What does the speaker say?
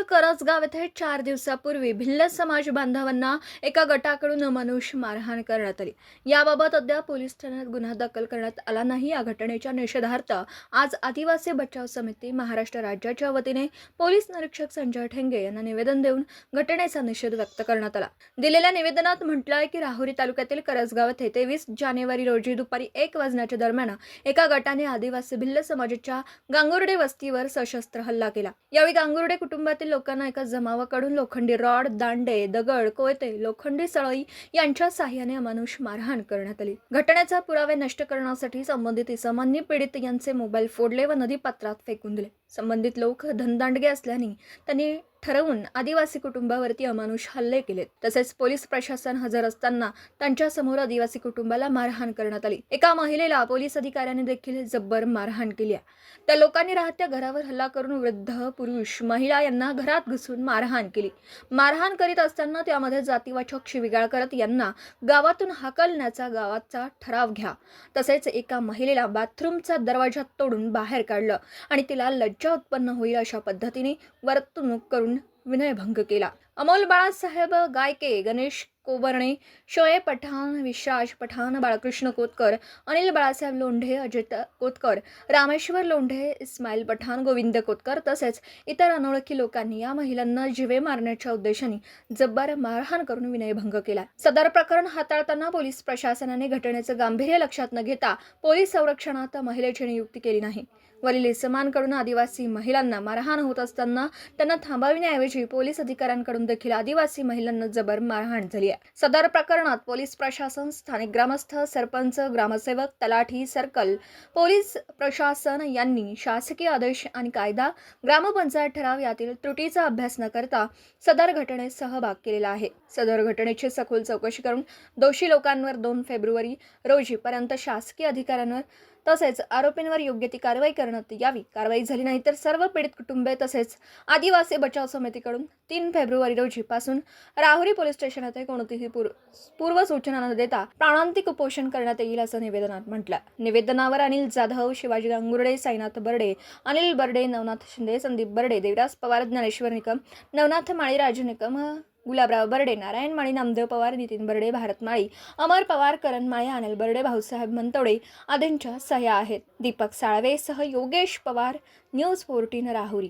करंजगाव येथे 4 दिवसापूर्वी भिल्ल समाज बांधवांना एका गटाकडून अमानुष मारहाण करण्यात आली। याबाबत अद्याप पोलीस ठाण्यात गुन्हा दाखल करण्यात आला नाही। या घटनेच्या निषेधार्थ आज आदिवासी बचाव समिती महाराष्ट्र राज्याच्या वतीने पोलीस निरीक्षक संजय ठेंगे यांना निवेदन देऊन घटनेचा निषेध व्यक्त करण्यात आला। दिलेल्या निवेदनात म्हटलं आहे की राहुरी तालुक्यातील करंजगाव येथे 23 जानेवारी रोजी दुपारी 1 वाजण्याच्या दरम्यान एका गटाने आदिवासी भिल्ल समाजाच्या गांगुर्डे वस्तीवर सशस्त्र हल्ला केला। यावेळी गांगुर्डे कुटुंबातील लोकांना एका जमावाकडून लोखंडी रॉड, दांडे, दगड, कोयते, लोखंडी सळई यांच्या साहाय्याने अमानुष मारहाण करण्यात आली। घटनेचा पुरावे नष्ट करण्यासाठी संबंधित इसमांनी पीडित यांचे मोबाईल फोडले व नदीपात्रात फेकून दिले। संबंधित लोक धनदांडगे असल्याने त्यांनी ठरवून आदिवासी कुटुंबावरती अमानुष हल्ले केले। तसेच पोलीस प्रशासन हजर असताना त्यांच्या समोर आदिवासी कुटुंबाला मारहाण करण्यात आली। एका महिलेला पोलीस अधिकाऱ्यांनी देखील जब्बर मारहाण केली। त्या लोकांनी राहत्या घरावर हल्ला करून वृद्ध, पुरुष, महिला यांना घरात घुसून मारहाण केली। मारहाण करीत असताना त्यामध्ये जातीवाचक शिवीगाळ करत यांना गावातून हाकलण्याचा गावाचा ठराव घ्या। तसेच एका महिलेला बाथरूमचा दरवाजा तोडून बाहेर काढलं आणि तिला लज्जा उत्पन्न होईल अशा पद्धतीने वर्तणूक करून विनयभंग केला। अमोल बाळासाहेब गायके, गणेश कोबर्णे, शोएब पठाण, विश्वास पठाण, बाळकृष्ण कोतकर, अनिल बाळासाहेब लोंढे, अजित कोतकर, रामेश्वर लोंढे, इस्माईल पठाण, गोविंद कोतकर तसेच इतर अनोळखी लोकांनी या महिलांना जीवे मारण्याच्या उद्देशाने जब्बर मारहाण करून विनयभंग केला। सदर प्रकरण हाताळताना पोलीस प्रशासनाने घटनेचं गांभीर्य लक्षात न घेता पोलीस संरक्षणात महिलेची नियुक्ती केली नाही। वरील इसमांकडून आदिवासी महिलांना मारहाण होत असताना त्यांना थांबविण्याऐवजी पोलीस अधिकाऱ्यांकडून देखील आदिवासी महिलांना जबर मारहाण झाली आहे। सदर प्रकरणात पोलीस प्रशासन, स्थानिक ग्रामस्थ, सरपंच, ग्रामसेवक, तलाठी, सर्कल, पोलीस प्रशासन यांनी शासकीय आदेश आणि कायदा, ग्रामपंचायत ठराव यातील त्रुटीचा अभ्यास न करता सदर घटनेत सहभाग केलेला आहे। सदर घटनेची सखोल चौकशी करून दोषी लोकांवर 2 फेब्रुवारी रोजी पर्यंत शासकीय अधिकाऱ्यांवर तसेच आरोपींवर योग्य ती कारवाई करण्यात यावी। कारवाई झाली नाही तर सर्व पीडित कुटुंबे तसेच आदिवासी बचाव समितीकडून 3 फेब्रुवारी रोजी पासून राहुरी पोलीस स्टेशन येथे कोणतीही पूर्व सूचना न देता प्राणांतिक उपोषण करण्यात येईल असं निवेदनात म्हटलं। निवेदनावर अनिल जाधव, शिवाजी गांगुर्डे, साईनाथ बर्डे, अनिल बर्डे, नवनाथ शिंदे, संदीप बर्डे, देवराज पवार, ज्ञानेश्वर निकम, नवनाथ माळी, राजू निकम, गुलाबराव बर्डे, नारायण माळी, नामदेव पवार, नितीन बर्डे, भारत माळी, अमर पवार, करण माळी, अनिल बर्डे, भाऊसाहेब मंतोडे आदींच्या सह्या आहेत। दीपक साळवे सह योगेश पवार, न्यूज 14 राहुरी।